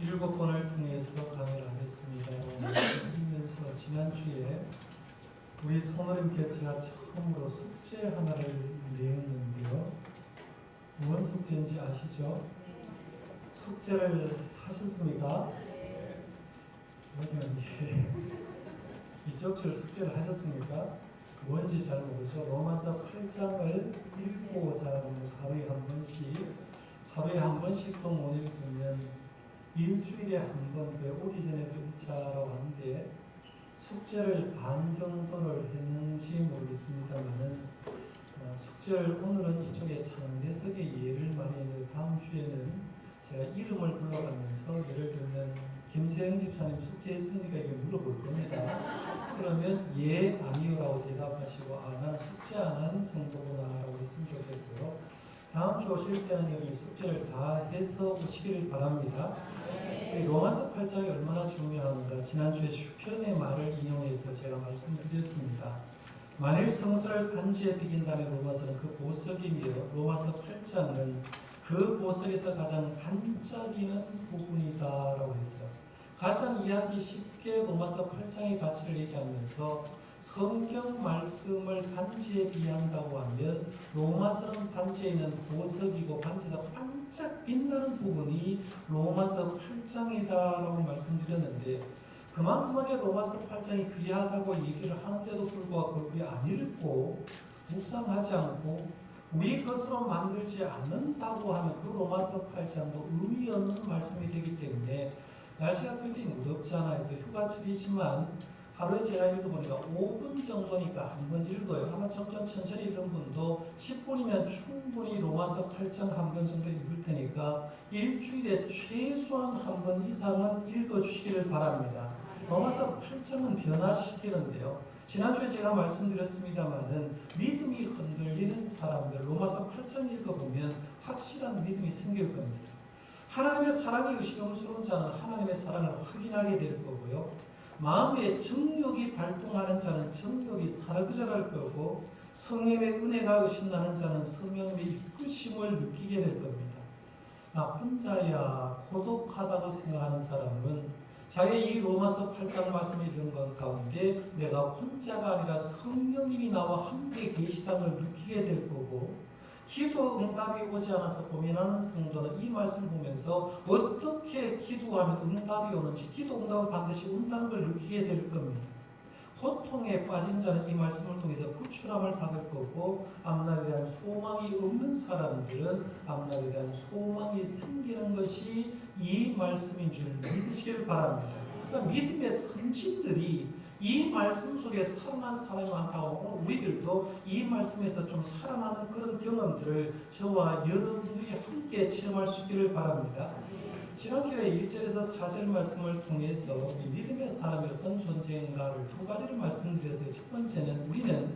7번을 통해서 강의를 하겠습니다. 그러면서 지난주에 우리 성모님께 제가 처음으로 숙제 하나를 내었는데요. 무슨 숙제인지 아시죠? 숙제를 하셨습니까? 이쪽 줄 숙제를 하셨습니까? 뭔지 잘 모르죠. 로마서 8장을 읽고자 하루에 한 번씩 또 못 읽으면 일주일에 한 번, 오기 전에도 읽자라고 하는데 숙제를 반 정도를 했는지 모르겠습니다만은 숙제를 오늘은 이쪽에 창대석의 예를 많이 했는데 다음 주에는 제가 이름을 불러가면서 예를 들면 김세영 집사님 숙제했습니까? 이렇게 물어볼 겁니다. 그러면 예, 아니요라고 대답하시고 난 숙제 안 한 성도구나 라고 했으면 좋겠고요. 다음 주 오실 때는 여기 숙제를 다 해서 오시기를 바랍니다. 로마서 8장이 얼마나 중요한가 지난주에 슈편의 말을 인용해서 제가 말씀드렸습니다. 만일 성서를 반지에 비긴다면 로마서는 그 보석이며 로마서 8장은 그 보석에서 가장 반짝이는 부분이다라고 했어요. 가장 이해하기 쉽게 로마서 8장의 가치를 얘기하면서 성경 말씀을 반지에 비한다고 하면 로마서는 반지에 있는 보석이고 반지에서 반짝 빛나는 부분이 로마서 8장이다라고 말씀드렸는데 그만큼하게 로마서 8장이 귀하다고 얘기를 하는데도 불구하고 우리 안 읽고 묵상하지 않고 우리 것으로 만들지 않는다고 하면 그 로마서 8장도 의미 없는 말씀이 되기 때문에 날씨가 굉장히 무덥잖아요. 또 휴가철이지만 하루에 제가 읽어보니까 5분 정도니까 한 번 읽어요. 아마 좀 천천히 읽은 분도 10분이면 충분히 로마서 8장 한 번 정도 읽을 테니까 일주일에 최소한 한 번 이상은 읽어주시기를 바랍니다. 로마서 8장은 변화시키는데요. 지난주에 제가 말씀드렸습니다마는 믿음이 흔들리는 사람들 로마서 8장 읽어보면 확실한 믿음이 생길 겁니다. 하나님의 사랑이 의심스러운 자는 하나님의 사랑을 확인하게 될 거고요. 마음에 정욕이 발동하는 자는 정욕이 사르그져갈 거고 성령의 은혜가 의심나는 자는 성령의 이끄심을 느끼게 될 겁니다. 나 혼자야 고독하다고 생각하는 사람은 자기 이 로마서 8장 말씀을 읽은 것 가운데 내가 혼자가 아니라 성령님이 나와 함께 계시다는 걸 느끼게 될 거고 기도 응답이 오지 않아서 고민하는 성도는 이 말씀 보면서 어떻게 기도하면 응답이 오는지 기도 응답을 반드시 온다는 걸 느끼게 될 겁니다. 고통에 빠진 자는 이 말씀을 통해서 구출함을 받을 거고 앞날에 대한 소망이 없는 사람들은 앞날에 대한 소망이 생기는 것이 이 말씀인 줄 믿으시길 바랍니다. 그러니까 믿음의 선진들이 이 말씀 속에 살아난 사람이 많다고 우리들도 이 말씀에서 좀 살아나는 그런 경험들을 저와 여러분들이 함께 체험할 수 있기를 바랍니다. 지난주에 1절에서 4절 말씀을 통해서 믿음의 사람이 어떤 존재인가를 두 가지를 말씀드렸어요. 첫 번째는 우리는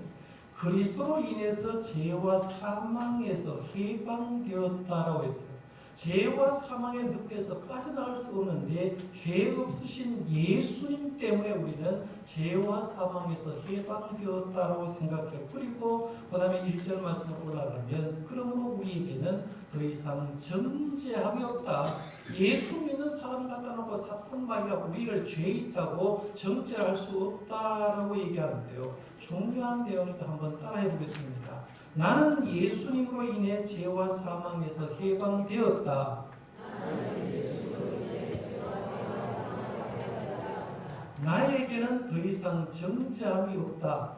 그리스도로 인해서 죄와 사망에서 해방되었다라고 했어요. 죄와 사망의 늪에서 빠져나갈 수 없는데 죄 없으신 예수님 때문에 우리는 죄와 사망에서 해방되었다라고 생각해요. 그리고 그 다음에 1절 말씀으로 올라가면 그러므로 우리에게는 더 이상 정죄함이 없다. 예수 믿는 사람 갖다 놓고 사탄마귀가 우리를 죄 있다고 정죄할 수 없다라고 얘기하는데요. 중요한 내용이니까 한번 따라해 보겠습니다. 나는 예수님으로 인해 죄와 사망에서 해방되었다. 나에게는 더 이상 정죄함이 없다.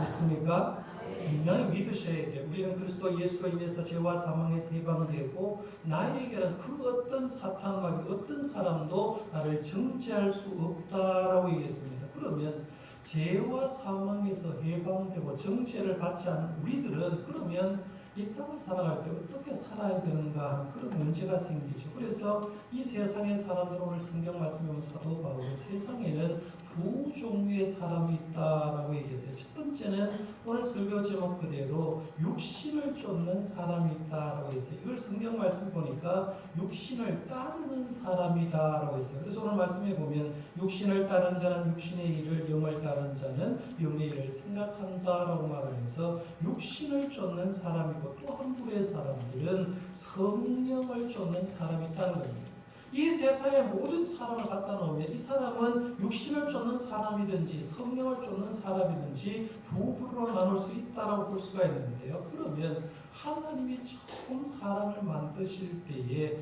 믿습니까? 분명히 믿으셔야 돼요. 우리는 그리스도 예수로 인해서 죄와 사망에서 해방되고 나에게는 그 어떤 사탄과 어떤 사람도 나를 정죄할 수 없다라고 얘기했습니다. 그러면 죄와 사망에서 해방되고 정죄를 받지 않은 우리들은 그러면 이 땅을 살아갈 때 어떻게 살아야 되는가 하는 그런 문제가 생기죠. 그래서 이 세상의 사람들은 오늘 성경 말씀에 보면 사도 바울은 세상에는 두 종류의 사람이 있다라고 얘기했어요. 첫 번째는 오늘 설교 제목 그대로 육신을 쫓는 사람이 있다라고 했어요. 이걸 성경 말씀 보니까 육신을 따르는 사람이다라고 했어요. 그래서 오늘 말씀에 보면 육신을 따르는 자는 육신의 일을, 영을 따르는 자는 영의 일을 생각한다라고 말하면서 육신을 쫓는 사람이고, 또 한 부류의 사람들은 성령을 쫓는 사람이 있다는 겁니다. 이 세상에 모든 사람을 갖다 놓으면 이 사람은 육신을 쫓는 사람이든지 성령을 쫓는 사람이든지 두 부류로 나눌 수 있다고 볼 수가 있는데요. 그러면 하나님이 처음 사람을 만드실 때에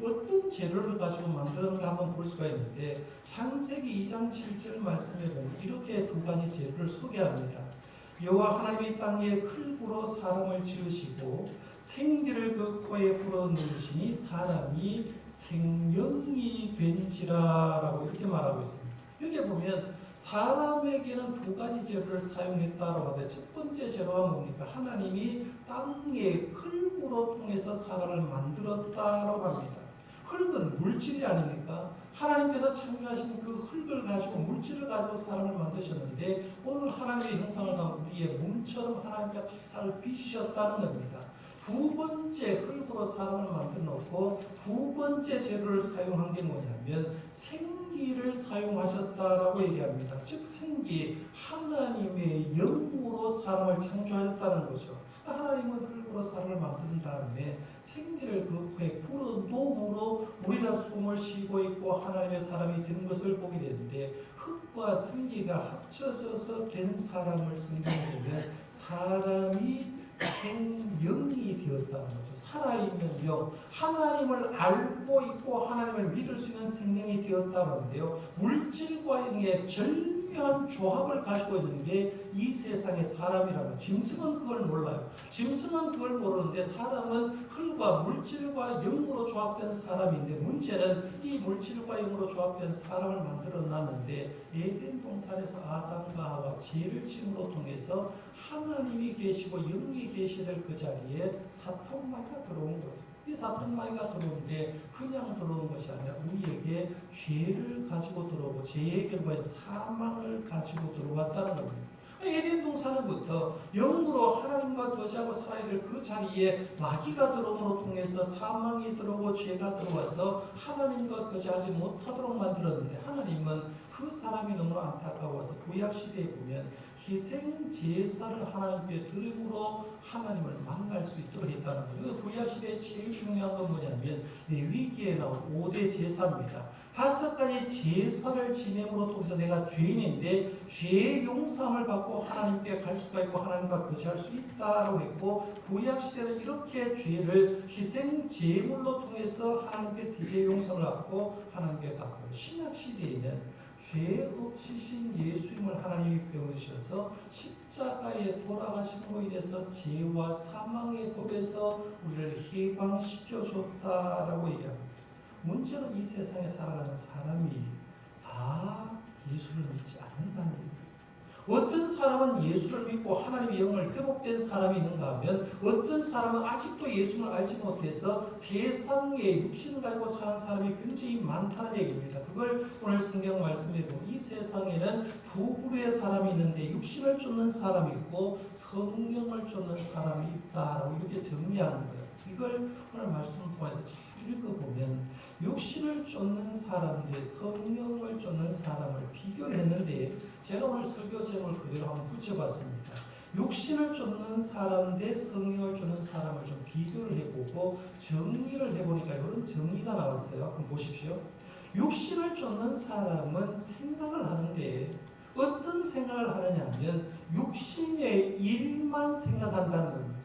어떤 재료를 가지고 만들었는가 한번 볼 수가 있는데, 창세기 2장 7절 말씀에 보면 이렇게 두 가지 재료를 소개합니다. 여호와 하나님이 땅에 흙으로 사람을 지으시고 생기를 그 코에 불어넣으시니 사람이 생명이 된지라라고 이렇게 말하고 있습니다. 여기 보면 사람에게는 두 가지 재료를 사용했다라고 하는데, 첫 번째 재료가 뭡니까? 하나님이 땅에 흙으로 통해서 사람을 만들었다라고 합니다. 흙은 물질이 아닙니까? 하나님께서 창조하신 그 흙을 가지고, 물질을 가지고 사람을 만드셨는데, 오늘 하나님의 형상을 담은 우리의 몸처럼 하나님께서 잘 빚으셨다는 겁니다. 두 번째 흙으로 사람을 만들어 놓고 두 번째 재료를 사용한 게 뭐냐면 생기를 사용하셨다라고 얘기합니다. 즉 생기, 하나님의 영으로 사람을 창조하셨다는 거죠. 하나님은 흙으로 사람을 만든 다음에 생기를 그 코에 불어넣음으로 우리가 숨을 쉬고 있고 하나님의 사람이 된 것을 보게 되는데, 흙과 생기가 합쳐져서 된 사람을 성경에 보면 사람이 생명이 되었다는 거죠. 살아있는 영, 하나님을 알고 있고 하나님을 믿을 수 있는 생명이 되었다는데요. 물질과 영의 절묘한 조합을 가지고 있는 게 이 세상의 사람이라면, 짐승은 그걸 몰라요. 짐승은 그걸 모르는데 사람은 흙과 물질과 영으로 조합된 사람인데, 문제는 이 물질과 영으로 조합된 사람을 만들어 놨는데, 에덴 동산에서 아담과 하와 죄를 지음으로 통해서 하나님이 계시고 영이 계시될 그 자리에 사탄마귀가 들어온 거죠. 이 사탄마귀가 들어오는데 그냥 들어온 것이 아니라 우리에게 죄를 가지고 들어오고 죄의 결과인 사망을 가지고 들어왔다는 겁니다. 에덴 동산부터 영으로 하나님과 거주하고 살아야 될 그 자리에 마귀가 들어옴으로 통해서 사망이 들어오고 죄가 들어와서 하나님과 거주하지 못하도록 만들었는데, 하나님은 그 사람이 너무 안타까워서 구약시대에 보면 희생 제사를 하나님께 드림으로 하나님을 만날 수 있도록 했다는 거예요. 구약시대에 제일 중요한 건 뭐냐면 레위기에 나온 5대 제사입니다. 5가지 제사를 지냄으로 통해서 내가 죄인인데 죄의 용서함을 받고 하나님께 갈 수가 있고 하나님과 거주할 수 있다라고 했고, 구약시대는 이렇게 죄를 희생 제물로 통해서 하나님께 죄의 용서를 받고 하나님께 가고, 신약시대에는 죄 없으신 예수님을 하나님이 배우셔서 십자가에 돌아가심으로 인해서 죄와 사망의 법에서 우리를 해방시켜 줬다라고 얘기합니다. 문제는 이 세상에 살아가는 사람이 다 예수를 믿지 않는다는 얘기입니다. 어떤 사람은 예수를 믿고 하나님의 영을 회복된 사람이 있는가 하면, 어떤 사람은 아직도 예수를 알지 못해서 세상에 육신을 가지고 사는 사람이 굉장히 많다는 얘기입니다. 그걸 오늘 성경 말씀에 보면 이 세상에는 두 부류의 사람이 있는데 육신을 쫓는 사람이 있고 성령을 쫓는 사람이 있다라고 이렇게 정리하는 거예요. 이걸 오늘 말씀을 통해서 잘 읽어보면 육신을 쫓는 사람 대 성령을 쫓는 사람을 비교를 했는데, 제가 오늘 설교 제목을 그대로 한번 붙여봤습니다. 육신을 쫓는 사람 대 성령을 쫓는 사람을 좀 비교를 해보고 정리를 해보니까 이런 정리가 나왔어요. 한번 보십시오. 육신을 쫓는 사람은 생각을 하는데, 어떤 생각을 하느냐 하면 육신의 일만 생각한다는 겁니다.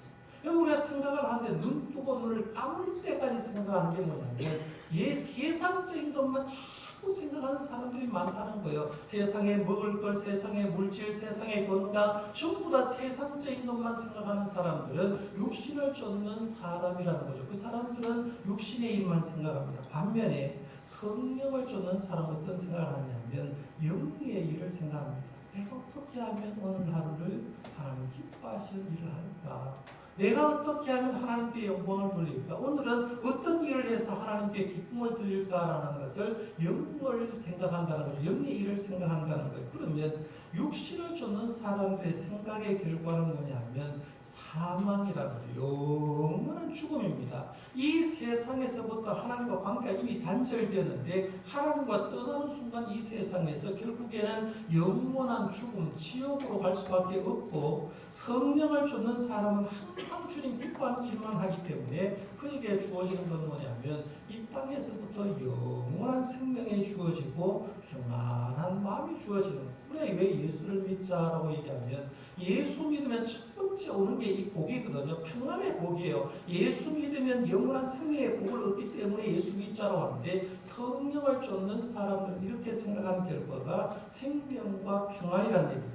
우리가 생각을 하는데 눈 뜨고 눈을 감을 때까지 생각하는 게 뭐냐면 세상적인 것만 자꾸 생각하는 사람들이 많다는 거예요. 세상에 먹을 것, 세상에 물질, 세상에 건강, 전부 다 세상적인 것만 생각하는 사람들은 육신을 쫓는 사람이라는 거죠. 그 사람들은 육신의 일만 생각합니다. 반면에 성령을 쫓는 사람은 어떤 생각을 하냐면 영의 일을 생각합니다. 내가 어떻게 하면 오늘 하루를 하나님 기뻐하시는 일을 할까? 내가 어떻게 하면 하나님께 영광을 돌릴까? 오늘은 어떤 일을 해서 하나님께 기쁨을 드릴까라는 것을 영을 생각한다는 거죠. 영의 일을 생각한다는 거예요. 그러면 육신을 쫓는 사람들의 생각의 결과는 뭐냐면 사망이라는 거죠. 영원한 죽음입니다. 이 세상에서부터 하나님과 관계가 이미 단절되었는데 하나님과 떠나는 순간 이 세상에서 결국에는 영원한 죽음, 지옥으로 갈 수밖에 없고 성령을 쫓는 사람은 항상 주님 기뻐하는 일만 하기 때문에 그에게 주어지는 건 뭐냐면 이 땅에서부터 영원한 생명이 주어지고 평안한 마음이 주어지는 우리가 왜 예수를 믿자라고 얘기하면 예수 믿으면 첫 번째 오는 게 이 복이거든요. 평안의 복이에요. 예수 믿으면 영원한 생명의 복을 얻기 때문에 예수 믿자라고 하는데 성령을 쫓는 사람들은 이렇게 생각하는 결과가 생명과 평안이라는 얘기입니다.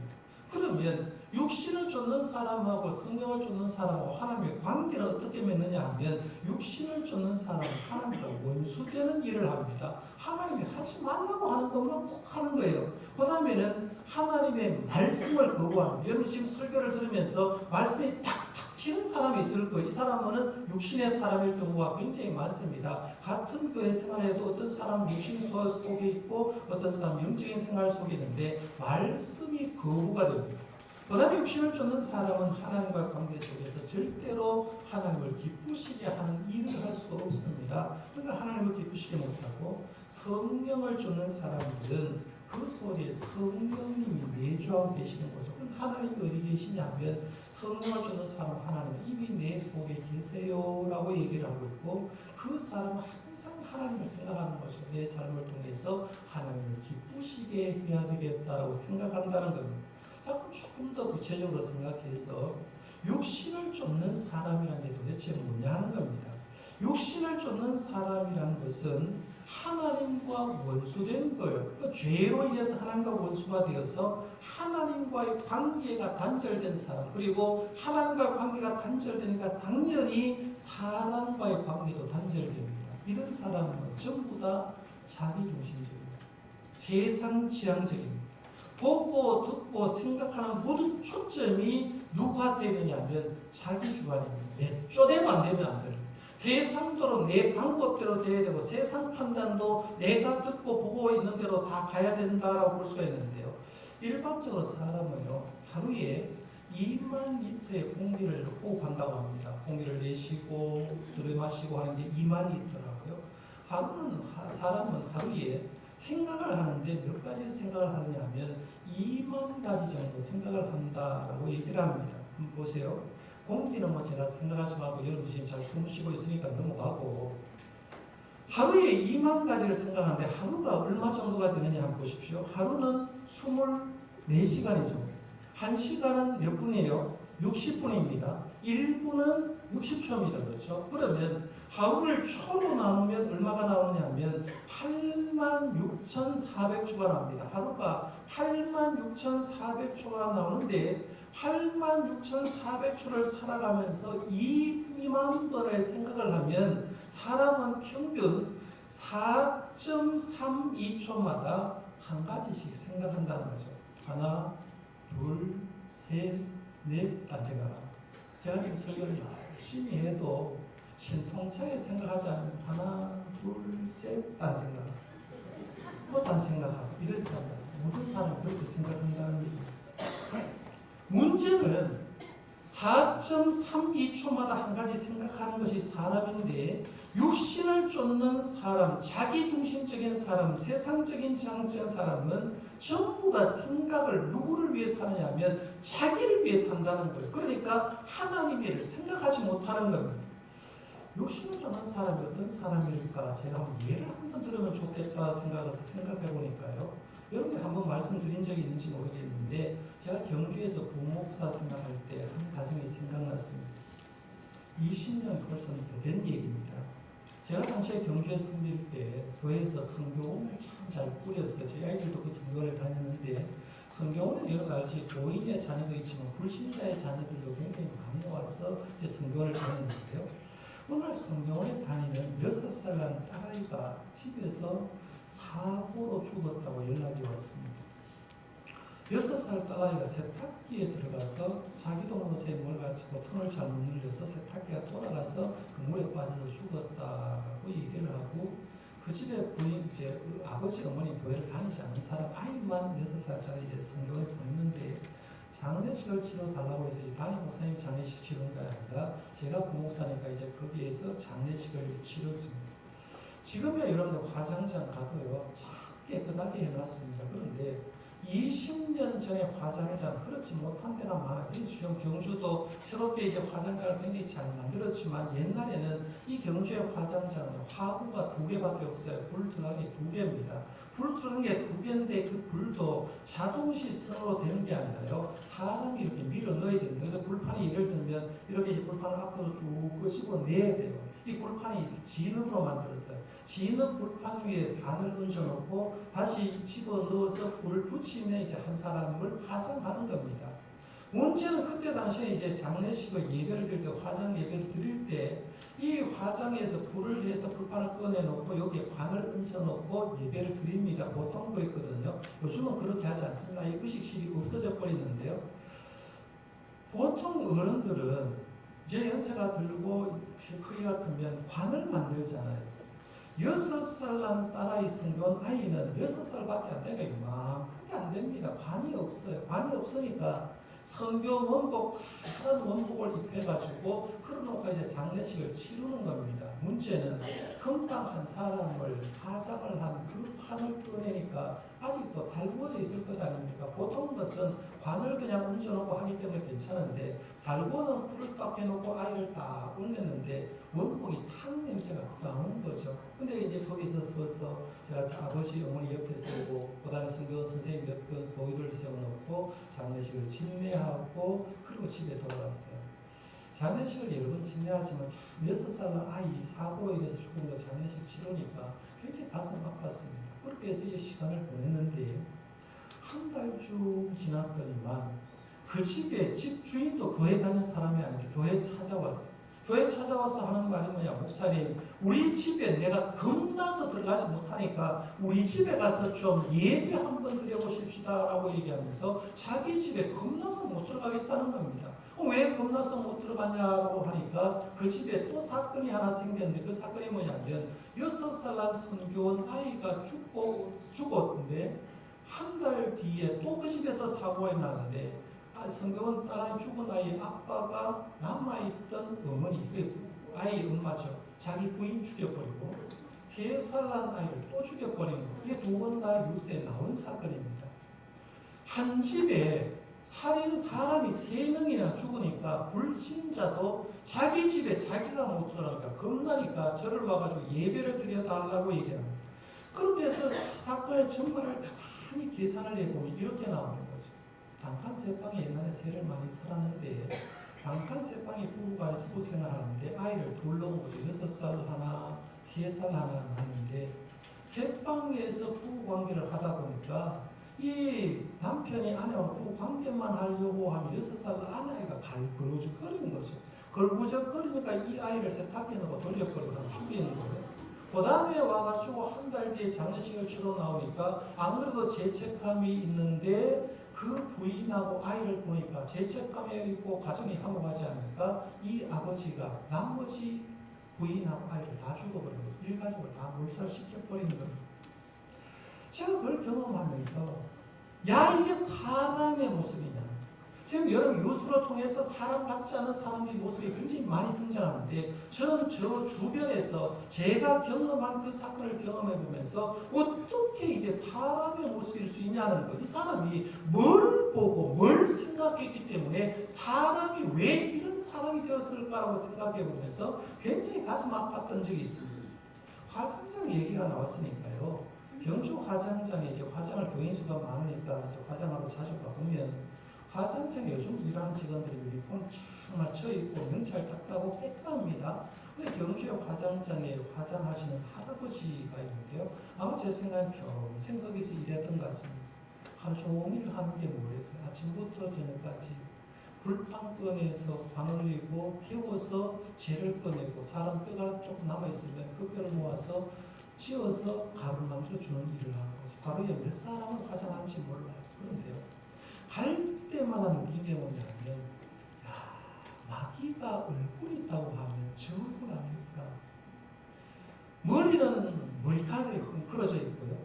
그러면 육신을 쫓는 사람하고 성령을 쫓는 사람하고 하나님의 관계를 어떻게 맺느냐 하면 육신을 쫓는 사람은 하나님과 원수되는 일을 합니다. 하나님이 하지 말라고 하는 것만 꼭 하는 거예요. 그 다음에는 하나님의 말씀을 거부합니다. 여러분 지금 설교를 들으면서 말씀이 탁탁 튀는 사람이 있을 거예요. 이 사람은 육신의 사람일 경우가 굉장히 많습니다. 같은 교회 생활에도 어떤 사람은 육신 속에 있고 어떤 사람은 영적인 생활 속에 있는데 말씀이 거부가 됩니다. 그 다음에 육신을 쫓는 사람은 하나님과 관계 속에서 절대로 하나님을 기쁘시게 하는 일을 할 수가 없습니다. 그러니까 하나님을 기쁘시게 못하고 성령을 쫓는 사람들은 그 속에 성령님이 내주하고 계시는 거죠. 그럼 하나님이 어디 계시냐면 성령을 쫓는 사람 하나님은 이미 내 속에 계세요라고 얘기를 하고 있고 그 사람은 항상 하나님을 생각하는 거죠. 내 삶을 통해서 하나님을 기쁘시게 해야 되겠다라고 생각한다는 겁니다. 자, 그럼 조금 더 구체적으로 생각해서 육신을 쫓는 사람이라는 게 도대체 뭐냐 하는 겁니다. 육신을 쫓는 사람이라는 것은 하나님과 원수된 거예요. 그 죄로 인해서 하나님과 원수가 되어서 하나님과의 관계가 단절된 사람, 그리고 하나님과의 관계가 단절되니까 당연히 사람과의 관계도 단절됩니다. 이런 사람은 전부 다 자기중심적입니다. 세상지향적입니다. 보고 듣고 생각하는 모든 초점이 누구한테 있느냐면 자기 주관입니다. 내 쪼대로 안 되면 안 돼요. 세상대로 내 방법대로 돼야 되고 세상 판단도 내가 듣고 보고 있는 대로 다 가야 된다라고 볼 수가 있는데요. 일반적으로 사람은요 하루에 2만 리터의 공기를 호흡한다고 합니다. 공기를 내쉬고 들이마시고 하는 게 2만 리터라고요. 사람은 하루에 생각을 하는데 몇 가지 생각을 하느냐 하면 2만 가지 정도 생각을 한다라고 얘기를 합니다. 한번 보세요. 공기는 뭐 제가 생각하지 말고 여러분 지금 잘 숨 쉬고 있으니까 넘어가고 하루에 2만 가지를 생각하는데 하루가 얼마 정도가 되느냐 한번 보십시오. 하루는 24시간이죠. 1시간은 몇 분이에요? 60분입니다. 1분은 60초입니다. 그렇죠? 그러면 하루를 초로 나누면 얼마가 나오냐면 86,400초가 나옵니다. 하루가 86,400초가 나오는데 86,400초를 살아가면서 2만 번의 생각을 하면 사람은 평균 4.32초마다 한 가지씩 생각한다는 거죠. 하나, 둘, 셋, 넷, 딴 생각하라. 제가 지금 설교를 열심히 해도 신통차게 생각하지 않으면 하나, 둘, 셋, 딴 생각하라. 또 딴 생각하라. 이렇게 한다. 모든 사람이 그렇게 생각한다는 얘기입니다. 문제는 4.32초마다 한 가지 생각하는 것이 사람인데 육신을 쫓는 사람, 자기중심적인 사람, 세상적인 지향적인 사람은 전부 다 생각을 누구를 위해서 하느냐면 자기를 위해서 한다는 거예요. 그러니까 하나님의 생각하지 못하는 겁니다. 육신을 쫓는 사람이 어떤 사람일까? 제가 한번 예를 한번 들으면 좋겠다 생각해서 생각해 보니까요. 여러분이 한번 말씀드린 적이 있는지 모르겠는데 제가 경주에서 부목사 생각할 때 한 가정이 생각났습니다. 20년 벌써 된 얘기입니다. 제가 당시에 경주에 섬길 때 교회에서 성교원을 참 잘 꾸렸어요. 저희 아이들도 그 성교원을 다녔는데 성교원은 여러 가지 교인의 자녀도 있지만 불신자의 자녀들도 굉장히 많이 와서 이제 성교원을 다녔는데요. 어느 날 성교원에 다니는 6살난 딸아이가 집에서 사고로 죽었다고 연락이 왔습니다. 6살 딸아이가 세탁기에 들어가서 자기도 모르게 뭘 같이 버튼을 잘못 눌려서 세탁기가 돌아가서 그 물에 빠져서 죽었다고 얘기를 하고, 그 집에 부인, 이제 그 아버지 어머니 교회를 다니지 않는 사람 아이만 6살짜리 이제 성경을 보냈는데, 장례식을 치러 달라고 해서 이 담임 목사님 장례식 치르는 게 아니라 제가 부목사니까 이제 거기에서 장례식을 치렀습니다. 지금의 여러분들 화장장 가도요, 참 깨끗하게 해놨습니다. 그런데 20년 전에 화장장 그렇지 못한 데가 많아요. 지금 경주도 새롭게 이제 화장장을 굉장히 잘 만들었지만, 옛날에는 이 경주의 화장장은 화구가 2개밖에 없어요. 불 들어가기 2개입니다. 불 들어간 게 2개인데 그 불도 자동 시스템으로 되는 게 아니라요, 사람이 이렇게 밀어 넣어야 됩니다. 그래서 불판이 예를 들면 이렇게 이제 불판을 앞으로 쭉 끄집어 내야 돼요. 이 불판이 진흙으로 만들었어요. 진흙 불판 위에 바늘 얹어놓고 다시 집어넣어서 불을 붙이면 이제 한 사람을 화장하는 겁니다. 문제는 그때 당시에 이제 장례식을 예배를 드릴 때, 화장 예배를 드릴 때, 이 화장에서 불을 해서 불판을 꺼내놓고 여기에 바늘 얹어놓고 예배를 드립니다. 보통 그랬거든요. 요즘은 그렇게 하지 않습니다. 이 의식실이 없어져 버리는데요. 보통 어른들은 이제 연세가 들고 크기 같으면 관을 만들잖아요. 6살 난 딸아이 성경 아이는 6살밖에 안 되니까 이만하게 안 됩니다. 관이 없어요. 관이 없으니까 성경 원복, 다른 원복을 입혀가지고 그러놓고 이제 장례식을 치르는 겁니다. 문제는 금방 한 사람을 화장을 한 그 판을 꺼내니까 아직도 달구어져 있을 것 아닙니까? 보통 것은 관을 그냥 얹어놓고 하기 때문에 괜찮은데, 달구어는 불을 딱 해놓고 아이를 딱 올렸는데 원복이 타는 냄새가 나는 거죠. 근데 이제 거기서 서서 제가 아버지 어머니 옆에 서고, 그 다음에 성경 선생님 몇 분 도의를 세워놓고 장례식을 진례하고, 그리고 집에 돌아왔어요. 장례식을 여러 번 진례하지만 6살 아이 사고로 인해서 죽은 거 장례식 치르니까 굉장히 가슴 아팠습니다. 그렇게 해서 이 시간을 보냈는데, 한 달쯤 지났더니만 그 집에 집 주인도 교회 다니는 사람이 아닌데 교회에 찾아왔어요. 교회 찾아와서 하는 말이 뭐냐, 목사님 우리 집에 내가 겁나서 들어가지 못하니까 우리 집에 가서 좀 예배 한번 드려보십시다 라고 얘기하면서 자기 집에 겁나서 못 들어가겠다는 겁니다. 왜 겁나서 못 들어가냐라고 하니까 그 집에 또 사건이 하나 생겼는데, 그 사건이 뭐냐면 6살 난 선교원 아이가 죽었는데 한 달 뒤에 또 그 집에서 사고가 났는데, 성경은 딸아이 죽은 아이 아빠가 남아있던 어머니, 그 아이 엄마죠. 자기 부인 죽여버리고 3살 난 아이를 또 죽여버린 거. 이게 2번 뉴스에 나온 사건입니다. 한 집에 사람이 3명이나 죽으니까 불신자도 자기 집에 자기가 못 들어가니까 겁나니까 저를 와가지고 예배를 드려달라고 얘기합니다. 그렇게 해서 사건의 전말을 가만히 계산을 해보면 이렇게 나오는 거죠. 단칸 세방에 옛날에 세를 많이 살았는데, 단칸 세방에 부부가 집을 생활하는데 아이를 둘 낳은 거죠. 6살 하나, 3살 하나 낳았는데, 세방에서 부부 관계를 하다 보니까 이 남편이 아내와 부부 관계만 하려고 하면 6살 아내가 걸구적거리는 거죠. 걸구적거리니까 이 아이를 세탁기에 넣고 돌려버리고 죽이는 거예요. 그 다음에 와가지고 한 달 뒤에 장례식을 치러 나오니까 안 그래도 죄책감이 있는데, 그 부인하고 아이를 보니까 죄책감에 있고 가정이 화목하지 않으니까 이 아버지가 나머지 부인하고 아이를 다 죽어버린 거예요. 일가족을 다 몰살시켜버리는 겁니다. 제가 그걸 경험하면서, 야, 이게 사람의 모습이냐. 지금 여러분 뉴스를 통해서 사람 같지 않은 사람의 모습이 굉장히 많이 등장하는데, 저는 저 주변에서 제가 경험한 그 사건을 경험해 보면서 어떻게 이게 사람의 모습일 수 있냐는 거. 이 사람이 뭘 보고 뭘 생각했기 때문에 사람이 왜 이런 사람이 되었을까라고 생각해 보면서 굉장히 가슴 아팠던 적이 있습니다. 화장장 얘기가 나왔으니까요. 경주 화장장에 이제 화장을 교인 수가 많으니까 이제 화장하러 자주 가보면, 화장장에 요즘 일하는 직원들이 유니폼 쫙 맞춰 입고 명찰 딱 따고 깨끗합니다. 근데 경주의 화장장에 화장하시는 할아버지가 있는데요. 아마 제 생각엔 평생 거기서 일했던 것 같습니다. 하루 종일 하는 게 뭐였어요? 아침부터 저녁까지 불판 꺼내서 방 올리고 태워서 재를 꺼내고, 사람 뼈가 조금 남아있으면 그 뼈를 모아서 찧어서 가루를 만들어주는 일을 하고, 하루에 몇 사람을 화장하는지 몰라요. 그런데요, 할 때마다 느낀 게 뭐냐면, 마귀가 얼굴이 있다고 하면 저 얼굴 아닐까. 머리는 머리카락이 헝클어져 있고요.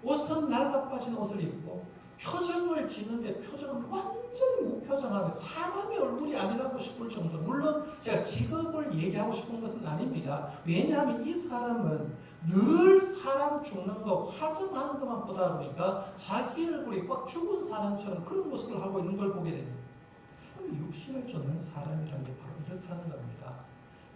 옷은 낡아빠진 옷을 입고 표정을 짓는데 표정은 완전히 무표정하고 사람의 얼굴이 아니라고 싶을 정도. 물론 제가 직업을 얘기하고 싶은 것은 아닙니다. 왜냐하면 이 사람은 늘 사람 죽는 거 화장하는 것만 보다 보니까 자기 얼굴이 꽉 죽은 사람처럼 그런 모습을 하고 있는 걸 보게 됩니다. 육신을 쫓는 사람이라는 게 바로 이렇다는 겁니다.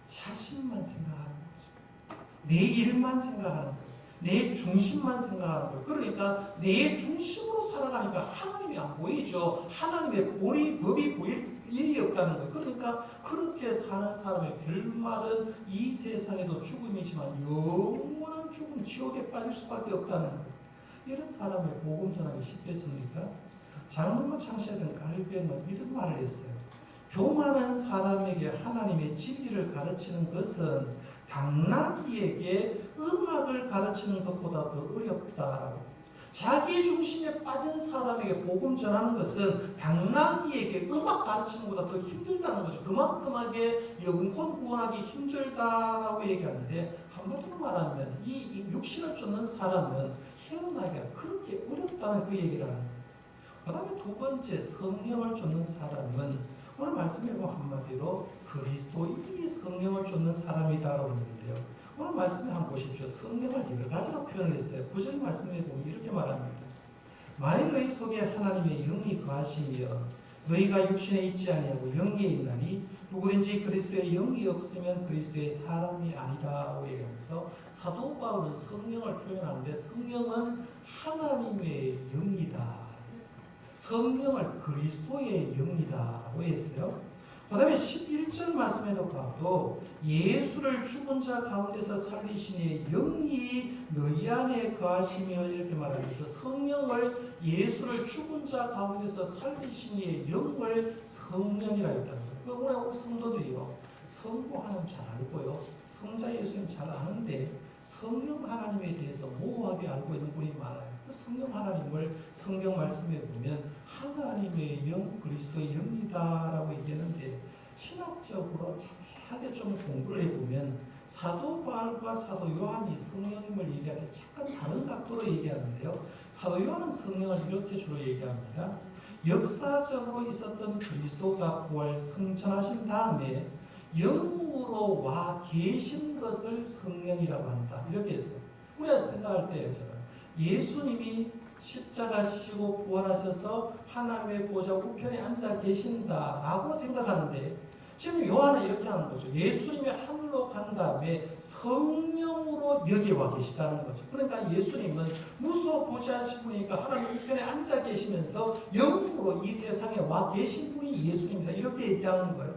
자신만 생각하는 거죠. 내 일만 생각하는 거예요. 내 중심만 생각하는 거예요. 그러니까 내 중심으로 살아가니까 하나님이 안 보이죠. 하나님의 법이 보일 일이 없다는 거예요. 그러니까 그렇게 사는 사람의 결말은 이 세상에도 죽음이지만 영원한 죽음, 지옥에 빠질 수밖에 없다는 거예요. 이런 사람을 복음 전하기 쉽겠습니까? 장로만 창시하던 갈병은 이런 말을 했어요. 교만한 사람에게 하나님의 진리를 가르치는 것은 당나귀에게 음악을 가르치는 것보다 더 어렵다라고 했어요. 자기 중심에 빠진 사람에게 복음 전하는 것은 당나귀에게 음악 가르치는 것보다 더 힘들다는 거죠. 그만큼하게 영혼 구원하기 힘들다라고 얘기하는데, 한마디로 말하면 이 육신을 쫓는 사람은 헤어나기가 그렇게 어렵다는 그 얘기를 하는 거예요. 그 다음에 두 번째, 성령을 쫓는 사람은 오늘 말씀에 보면 한마디로 그리스도인이 성령을 쫓는 사람이다라고 했는데요. 오늘 말씀에 한번 보십시오. 성령을 여러 가지로 표현을 했어요. 9절 말씀에 보면 이렇게 말합니다. 만일 너희 속에 하나님의 영이 거하시며 너희가 육신에 있지 아니하고 영에 있나니 누구든지 그리스도의 영이 없으면 그리스도의 사람이 아니다라고 얘기하면서 사도 바울은 성령을 표현하는데, 성령은 하나님의 영이다. 성령을 그리스도의 영이다라고 했어요. 그 다음에 11절 말씀에도 봐도 예수를 죽은 자 가운데서 살리시니 영이 너희 안에 거하시며 이렇게 말하면서 성령을, 예수를 죽은 자 가운데서 살리시니 영을 성령이라 했다는 거예요. 우리 성도들이요, 성부 하나님 잘 알고요, 성자 예수님 잘 아는데 성령 하나님에 대해서 모호하게 알고 있는 분이 많아요. 성령 하나님을 성경 말씀에 보면 하나님의 영, 그리스도의 영이다라고 얘기하는데, 신학적으로 자세하게 좀 공부를 해보면 사도 바울과 사도 요한이 성령님을 얘기할 때 약간 다른 각도로 얘기하는데요. 사도 요한은 성령을 이렇게 주로 얘기합니다. 역사적으로 있었던 그리스도가 부활 승천하신 다음에 영으로 와 계신 것을 성령이라고 한다. 이렇게 했어요. 우리가 생각할 때 예수님이 십자가 지시고 부활하셔서 하나님의 보좌 우편에 앉아 계신다라고 생각하는데, 지금 요한은 이렇게 하는 거죠. 예수님이 하늘로 간 다음에 성령으로 여기 와 계시다는 거죠. 그러니까 예수님은 무소부지하신 분이니까 하나님 우편에 앉아 계시면서 영으로 이 세상에 와 계신 분이 예수님이다. 이렇게 얘기하는 거예요.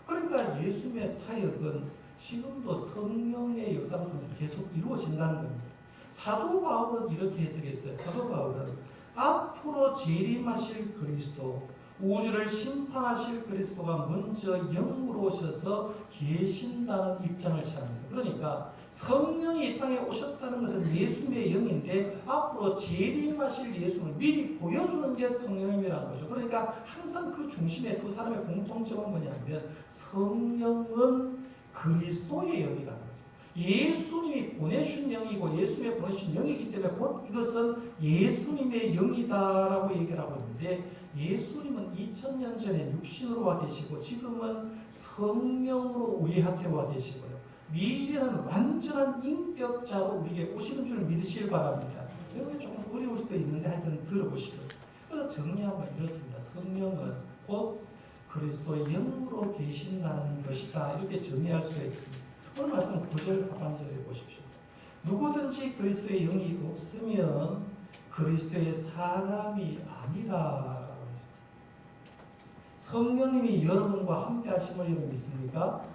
그러니까 예수님의 사역은 지금도 성령의 역사를 통해서 계속 이루어진다는 겁니다. 사도 바울은 이렇게 해석했어요. 사도 바울은 앞으로 재림하실 그리스도, 우주를 심판하실 그리스도가 먼저 영으로 오셔서 계신다는 입장을 취합니다. 그러니까 성령이 이 땅에 오셨다는 것은 예수님의 영인데, 앞으로 재림하실 예수를 미리 보여주는 게 성령님이라는 거죠. 그러니까 항상 그 중심에 두 사람의 공통점은 뭐냐면 성령은 그리스도의 영이라는 거죠. 예수님이 보내신 영이고 예수님이 보내신 영이기 때문에 곧 이것은 예수님의 영이다라고 얘기를 하고 있는데, 예수님은 2000년 전에 육신으로 와 계시고 지금은 성령으로 우리한테 와 계시고요. 미래는 완전한 인격자로 우리에게 오시는 줄 믿으시길 바랍니다. 여러분이 조금 어려울 수도 있는데 하여튼 들어보시고. 그래서 정리하면 이렇습니다. 성령은 곧 그리스도의 영으로 계신다는 것이다. 이렇게 정리할 수가 있습니다. 오늘 말씀 9절 하반절에 보십시오. 누구든지 그리스도의 영이 없으면 그리스도의 사람이 아니라. 성령님이 여러분과 함께 하심을 여러분 믿습니까?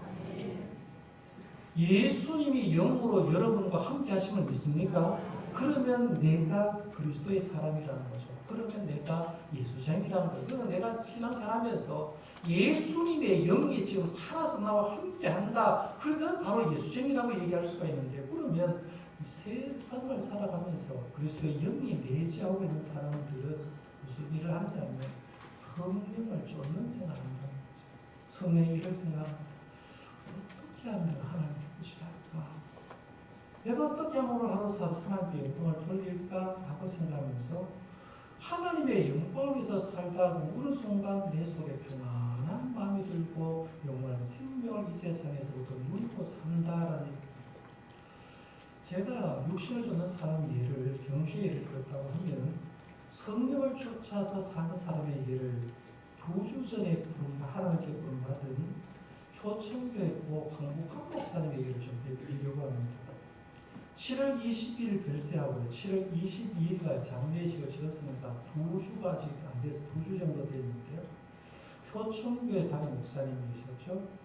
예수님이 영으로 여러분과 함께 하심을 믿습니까? 그러면 내가 그리스도의 사람이라는 거죠. 그러면 내가 예수쟁이라는 거죠. 그러면 내가 신앙생활하면서 예수님의 영이 지금 살아서 나와 함께 한다. 그러면 바로 예수쟁이라고 얘기할 수가 있는데, 그러면 세상을 살아가면서 그리스도의 영이 내재하고 있는 사람들은 무슨 일을 하느냐면 성령을 쫓는 생각을 한다는 거죠. 성령의 일을 생각합니다. 어떻게 하면 하나님의 뜻이 할까? 내가 어떻게 하면 하루살이 하나님께 영광을 돌릴까? 하고 생각하면서 하나님의 영광을 위해서 살다 보면 어느 순간 내 속에 평안한 마음이 들고 영원한 생명을 이 세상에서부터 누리고 산다라는 얘기입니다. 제가 육신을 쫓는 사람 예를, 경주의 예를 들었다고 하면 성령을 쫓아서 사는 사람의 예를 2주 전에 하나님께 부름받은 효천교회 고 황복한 목사님의 얘기를 좀 드리려고 합니다. 7월 20일 별세하고 7월 22일날 장례식을 치렀으니까 2주가 아직 안 돼서 2주 정도 됐는데요. 효천교회 담임 목사님이셨죠.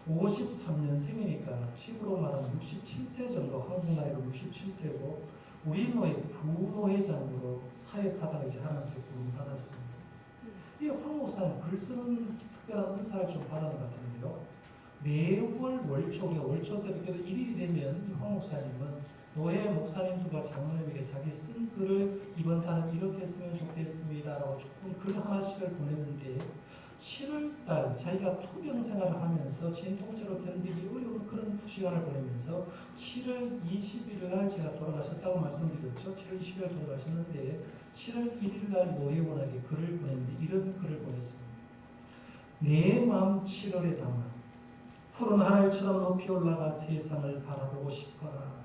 53년생이니까 집으로 말하면 67세 정도, 한국 나이로 67세고 우리 노예 부노회장으로 사역하다가 이제 하나님께 부름받았습니다. 이 황 목사님 글 쓰는 특별한 은사를 좀 받은 것 같은데요. 매월 월초, 우리가 월초 새벽에도 1일이 되면 이 황 목사님은 노예 목사님들과 장로님에게 자기 쓴 글을 이번 달은 이렇게 했으면 좋겠습니다라고 조금 글 하나씩을 보냈는데 7월달 자기가 투병 생활을 하면서 진통제로 견디기 어려운 그런 시간을 보내면서 7월 20일 날 제가 돌아가셨다고 말씀드렸죠. 7월 20일 돌아가셨는데 7월 1일 날 노예원에게 글을 보냈는데 이런 글을 보냈습니다. 내 마음 7월에 담아 푸른 하늘처럼 높이 올라가 세상을 바라보고 싶어라.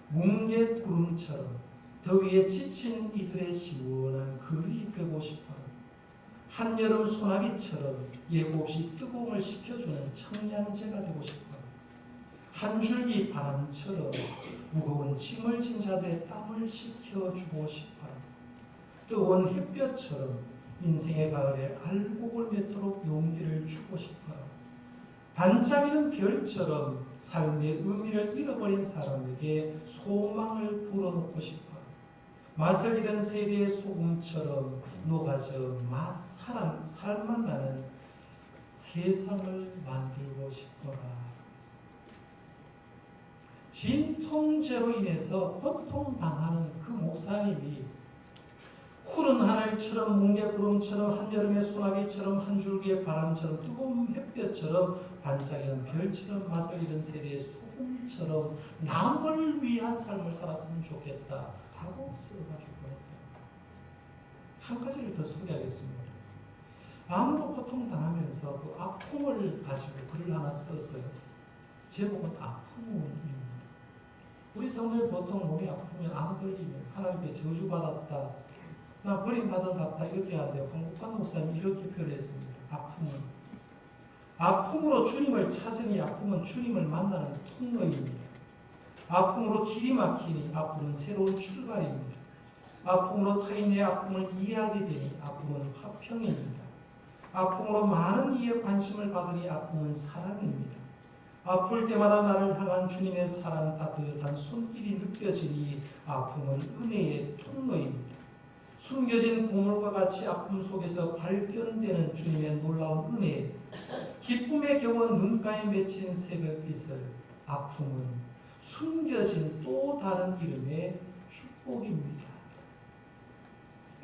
뭉갯 구름처럼 더위에 지친 이들의 시원한 그늘이 되고 싶어라. 한여름 소나기처럼 예고 없이 뜨거움을 식혀주는 청량제가 되고 싶어라. 한 줄기 바람처럼 무거운 짐을 진 자들의 땀을 식혀주고 싶어라. 뜨거운 햇볕처럼 인생의 가을에 알곡을 맺도록 용기를 주고 싶어라. 반짝이는 별처럼 삶의 의미를 잃어버린 사람에게 소망을 불어넣고 싶어라. 맛을 잃은 세계의 소금처럼 녹아져 살만 나는 세상을 만들고 싶어라. 진통제로 인해서 고통당하는 그 목사님이 푸른 하늘처럼 뭉게구름처럼 한여름의 소나기처럼 한 줄기의 바람처럼 뜨거운 햇볕처럼 반짝이는 별처럼 맛을 잃은 세대의 소금처럼 남을 위한 삶을 살았으면 좋겠다 하고 써가지고 한 가지를 더 소개하겠습니다. 암으로 고통당하면서 그 아픔을 가지고 글을 하나 썼어요. 제목은 아픔입니다. 우리 성도는 보통 몸이 아프면 암 걸리면 하나님께 저주받았다, 나 버림받은 것 같다 이렇게 하는데 황복한 목사님이 이렇게 표현했습니다. 아픔으로 주님을 찾으니 아픔은 주님을 만나는 통로입니다. 아픔으로 길이 막히니 아픔은 새로운 출발입니다. 아픔으로 타인의 아픔을 이해하게 되니 아픔은 화평입니다. 아픔으로 많은 이의 관심을 받으니 아픔은 사랑입니다. 아플 때마다 나를 향한 주님의 사랑 따뜻한 손길이 느껴지니 아픔은 은혜의 통로입니다. 숨겨진 보물과 같이 아픔 속에서 발견되는 주님의 놀라운 은혜, 기쁨의 경원 눈가에 맺힌 새벽빛을 아픔은 숨겨진 또 다른 이름의 축복입니다.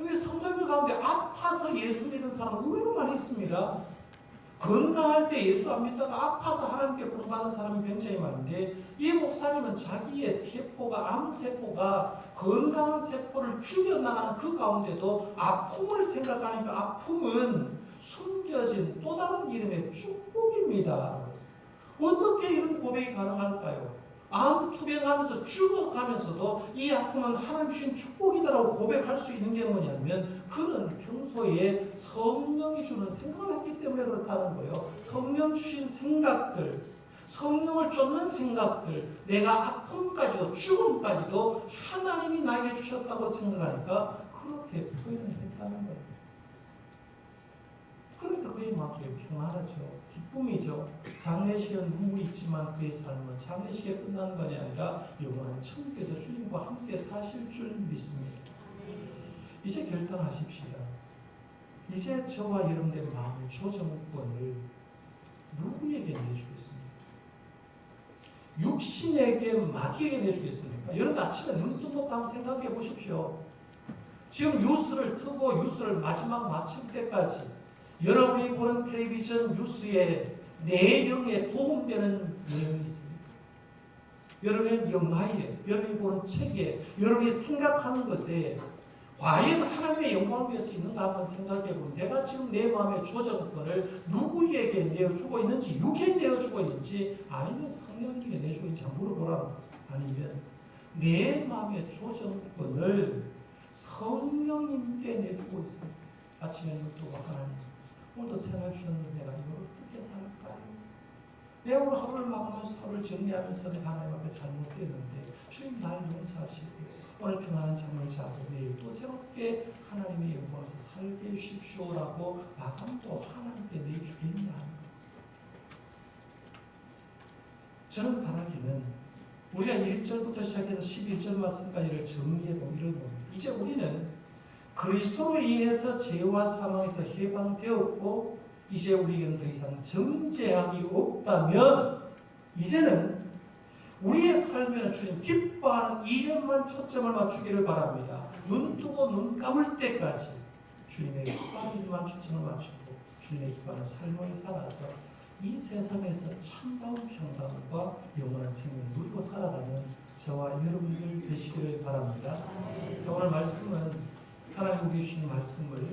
여기 성도들 가운데 아파서 예수 믿는 사람 의외로 많이 있습니다. 건강할 때 예수 안 믿다가 아파서 하나님께 부름받은 사람이 굉장히 많은데 이 목사님은 자기의 세포가 암세포가 건강한 세포를 죽여나가는 그 가운데도 아픔을 생각하니까 아픔은 숨겨진 또 다른 이름의 축복입니다. 어떻게 이런 고백이 가능할까요? 암 투병하면서 죽어가면서도 이 아픔은 하나님 주신 축복이다라고 고백할 수 있는 게 뭐냐면 그는 평소에 성령이 주는 생각을 했기 때문에 그렇다는 거예요. 성령 주신 생각들, 성령을 쫓는 생각들, 내가 아픔까지도 죽음까지도 하나님이 나에게 주셨다고 생각하니까 그렇게 표현을 했다는 거예요. 그러니까 그의 마음속에 평안하죠. 기쁨이죠. 장례식은 눈물이 있지만 그의 삶은 장례식에 끝나는 것이 아니라 영원한 천국에서 주님과 함께 사실 줄 믿습니다. 이제 결단하십시다. 이제 저와 여러분의 마음의 조정권을 누구에게 내주겠습니까? 육신에게 마귀에게 내주겠습니까? 여러분 아침에 눈 뜨고 한번 생각해 보십시오. 지금 뉴스를 트고 뉴스를 마지막 마칠 때까지 여러분이 보는 텔레비전 뉴스에 내 영에 도움되는 내용이 있습니다. 여러분의 영화에, 여러분이 보는 책에, 여러분이 생각하는 것에 과연 하나님의 영광을 위해서 있는가 한번 생각해 보면 내가 지금 내 마음의 조정권을 누구에게 내어주고 있는지, 육에 내어주고 있는지, 아니면 성령님에게 내어주고 있는지 한번 물어보라. 아니면 내 마음의 조정권을 성령님께 내주고 있습니다. 아침에 눈 뜨고 하나님, 오늘도 생활 주셨는데 내가 이걸 어떻게 살까요? 내가 오늘 하루를 마감하면서 하루를 정리하면서 내가 하나님 앞에 잘못했는데 주님 나를 용서하시고 오늘 평안한 잠을 자고 내일 또 새롭게 하나님의 영광에서 살게 해주십시오라고 마감도 하나님께 내주겠냐 하는 거죠. 저는 바라기는 우리가 1절부터 시작해서 11절 말씀까지를 정리해보면 이런 겁니다. 이제 우리는 그리스도로 인해서 죄와 사망에서 해방되었고 이제 우리에게는 더 이상 정죄함이 없다면 이제는 우리의 삶에는 주님 기뻐하는 일에만 초점을 맞추기를 바랍니다. 눈 뜨고 눈 감을 때까지 주님의 기뻐하는 일만 초점을 맞추고 주님의 기뻐하는 삶을 살아서 이 세상에서 참다운 평강과 영원한 생명을 누리고 살아가는 저와 여러분들 되시기를 바랍니다. 자, 오늘 말씀은 하나님 우리 주신 말씀을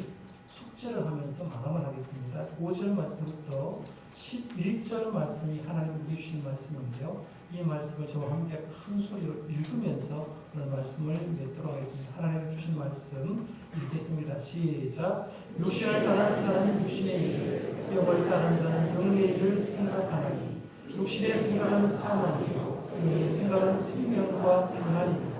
숙제를 하면서 마감을 하겠습니다. 5절 말씀부터 11절 말씀이 하나님 우리 주신 말씀인데요. 이 말씀을 저와 함께 큰 소리로 읽으면서 오늘 말씀을 맺도록 하겠습니다. 하나님 주신 말씀 읽겠습니다. 시작. 육신을 따른 자는 육신의 일을, 영을 따른 자는 영의 일을 생각하나니 육신의 생각은 사망이요 영의 생각은 생명과 평안이니라.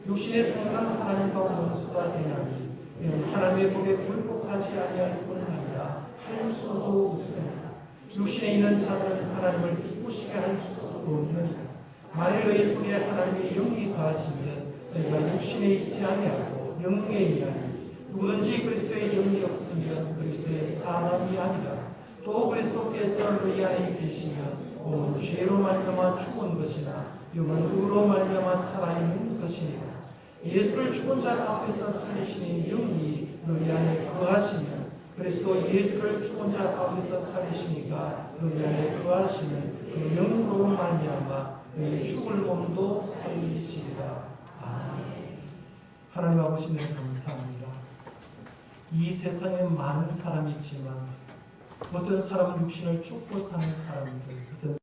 육신의 생각은 하나님과 원수가 되나니 이는 하나님의 법에 굴복하지 아니할 뿐 아니라 할 수도 없습니다. 육신에 있는 자들은 하나님을 기쁘시게 할 수 없느니라. 만일 너희 속에 하나님의 영이 거하시면 너희가 육신에 있지 아니하고 영에 있나니 누구든지 그리스도의 영이 없으면 그리스도의 사람이 아니라. 또 그리스도께서 너희 안에 계시면 몸은 죄로 말미암아 죽은 것이나 영은 의로 말미암아 살아있는 것이니라. 예수를 죽은 자 가운데서 살리시는 영이 너희 안에 거하시면 그리스도 예수를 죽은 자 가운데서 살리시니까 너희 안에 거하시는 그 영으로 말미암아 너희 죽을 몸도 살리시리라. 아멘. 하나님 아버지 네 감사합니다. 이 세상에 많은 사람이 있지만 어떤 사람은 육신을 쫓고 사는 사람들, 어떤